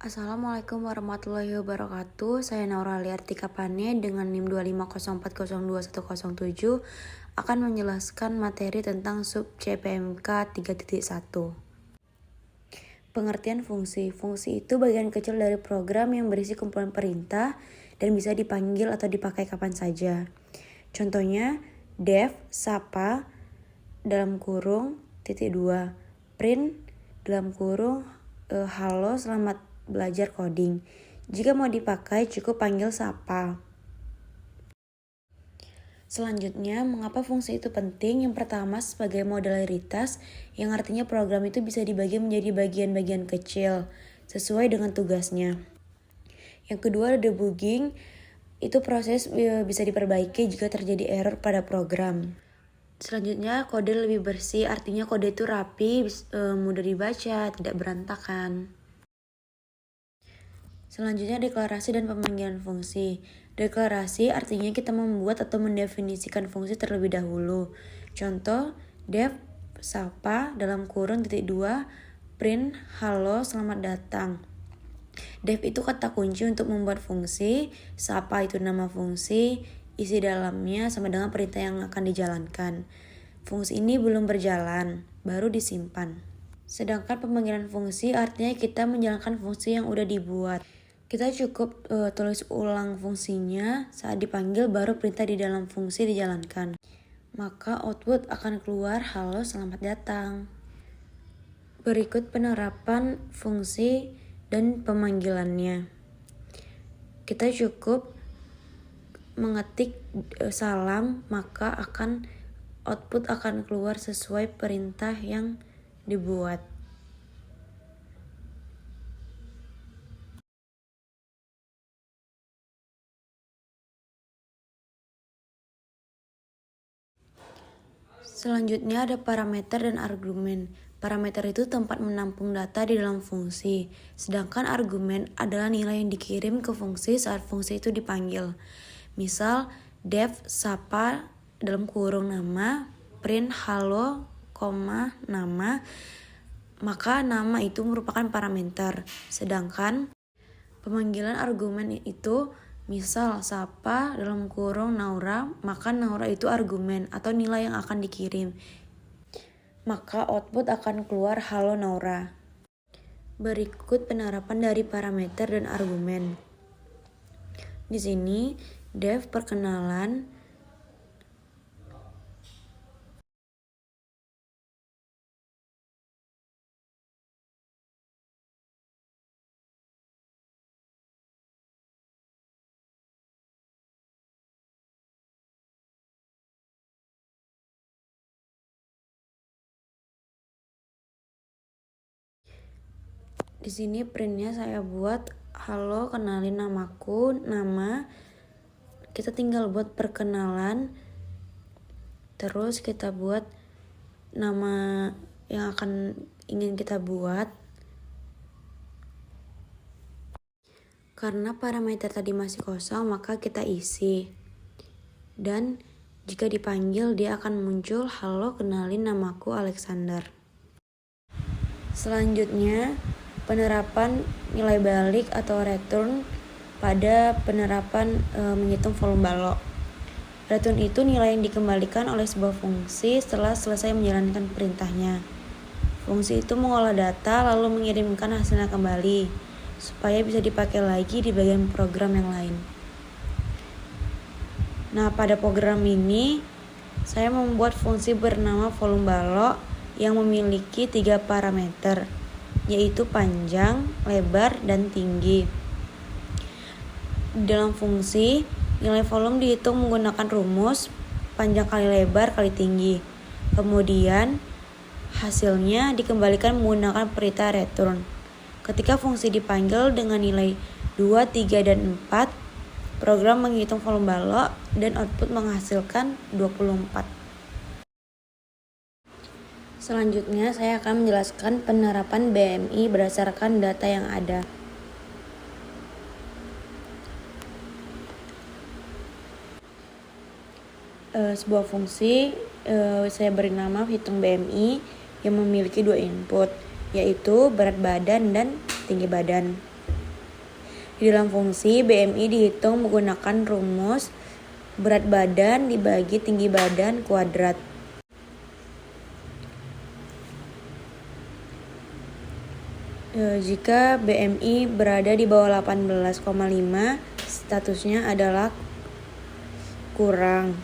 Assalamualaikum warahmatullahi wabarakatuh. Saya Naura Liartika Pane dengan NIM 250402107 akan menjelaskan materi tentang sub CPMK 3.1. Pengertian fungsi. Fungsi itu bagian kecil dari program yang berisi kumpulan perintah dan bisa dipanggil atau dipakai kapan saja. Contohnya def, sapa, dalam kurung, (2), print, dalam kurung, halo selamat belajar coding. Jika mau dipakai cukup panggil sapa. Selanjutnya, mengapa fungsi itu penting? Yang pertama, sebagai modularitas, yang artinya program itu bisa dibagi menjadi bagian-bagian kecil sesuai dengan tugasnya. Yang kedua, debugging, itu proses bisa diperbaiki jika terjadi error pada program. Selanjutnya, kode lebih bersih, artinya kode itu rapi, mudah dibaca, tidak berantakan. Selanjutnya, deklarasi dan pemanggilan fungsi. Deklarasi artinya kita membuat atau mendefinisikan fungsi terlebih dahulu. Contoh, def, sapa, dalam kurung, (2), print, halo, selamat datang. Def itu kata kunci untuk membuat fungsi, sapa itu nama fungsi, isi dalamnya sama dengan perintah yang akan dijalankan. Fungsi ini belum berjalan, baru disimpan. Sedangkan pemanggilan fungsi artinya kita menjalankan fungsi yang udah dibuat. Kita cukup tulis ulang fungsinya, saat dipanggil baru perintah di dalam fungsi dijalankan. Maka output akan keluar halo selamat datang. Berikut penerapan fungsi dan pemanggilannya. Kita cukup mengetik salam, maka output akan keluar sesuai perintah yang dibuat. Selanjutnya ada parameter dan argumen. Parameter itu tempat menampung data di dalam fungsi, sedangkan argumen adalah nilai yang dikirim ke fungsi saat fungsi itu dipanggil. Misal, def, sapa, dalam kurung nama, print, halo, nama, maka nama itu merupakan parameter. Sedangkan pemanggilan argumen itu misal sapa dalam kurung Naura, maka Naura itu argumen atau nilai yang akan dikirim. Maka output akan keluar halo Naura. Berikut penerapan dari parameter dan argumen. Di sini def perkenalan, di sini printnya saya buat halo kenalin namaku, nama. Kita tinggal buat perkenalan. Terus kita buat nama yang ingin kita buat. Karena parameter tadi masih kosong, maka kita isi. Dan jika dipanggil dia akan muncul halo kenalin namaku Alexander. Selanjutnya penerapan nilai balik atau return pada penerapan menghitung volume balok. Return itu nilai yang dikembalikan oleh sebuah fungsi setelah selesai menjalankan perintahnya. Fungsi itu mengolah data lalu mengirimkan hasilnya kembali supaya bisa dipakai lagi di bagian program yang lain. Nah, pada program ini saya membuat fungsi bernama volume balok yang memiliki 3 parameter, yaitu panjang, lebar, dan tinggi. Di dalam fungsi, nilai volume dihitung menggunakan rumus panjang kali lebar kali tinggi. Kemudian, hasilnya dikembalikan menggunakan perintah return. Ketika fungsi dipanggil dengan nilai 2, 3, dan 4, program menghitung volume balok dan output menghasilkan 24. Selanjutnya, saya akan menjelaskan penerapan BMI berdasarkan data yang ada. Sebuah fungsi saya beri nama hitung BMI yang memiliki 2 input, yaitu berat badan dan tinggi badan. Di dalam fungsi, BMI dihitung menggunakan rumus berat badan dibagi tinggi badan kuadrat. Jika BMI berada di bawah 18,5, statusnya adalah kurang.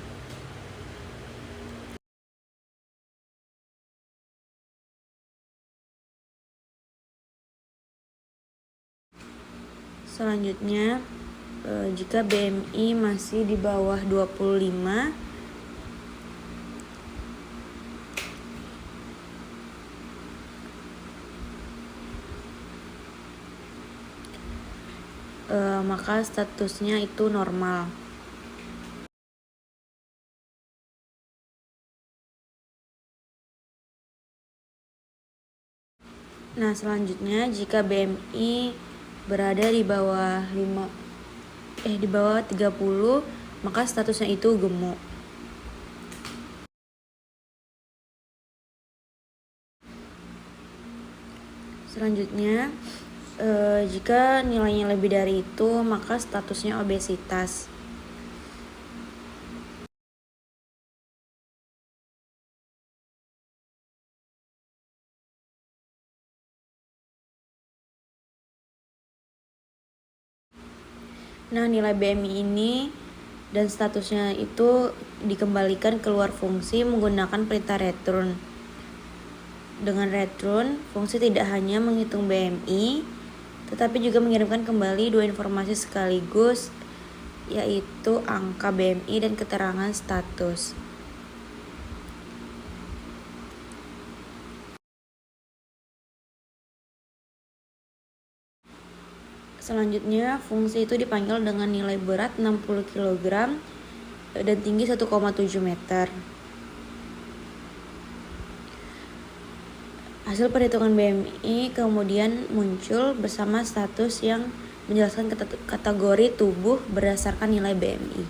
Selanjutnya, jika BMI masih di bawah 25, maka statusnya itu normal. Nah, selanjutnya jika BMI berada di bawah 30, maka statusnya itu gemuk. Selanjutnya, jika nilainya lebih dari itu, maka statusnya obesitas. Nah, nilai BMI ini dan statusnya itu dikembalikan keluar fungsi menggunakan perintah return. Dengan return, fungsi tidak hanya menghitung BMI, tetapi juga mengirimkan kembali dua informasi sekaligus, yaitu angka BMI dan keterangan status. Selanjutnya, fungsi itu dipanggil dengan nilai berat 60 kg dan tinggi 1,7 meter. Hasil perhitungan BMI kemudian muncul bersama status yang menjelaskan kategori tubuh berdasarkan nilai BMI.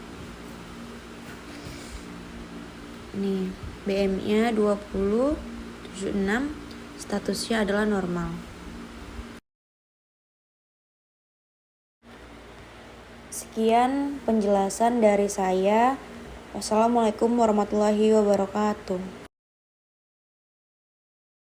Nih, BMI-nya 20,76, statusnya adalah normal. Sekian penjelasan dari saya. Wassalamualaikum warahmatullahi wabarakatuh.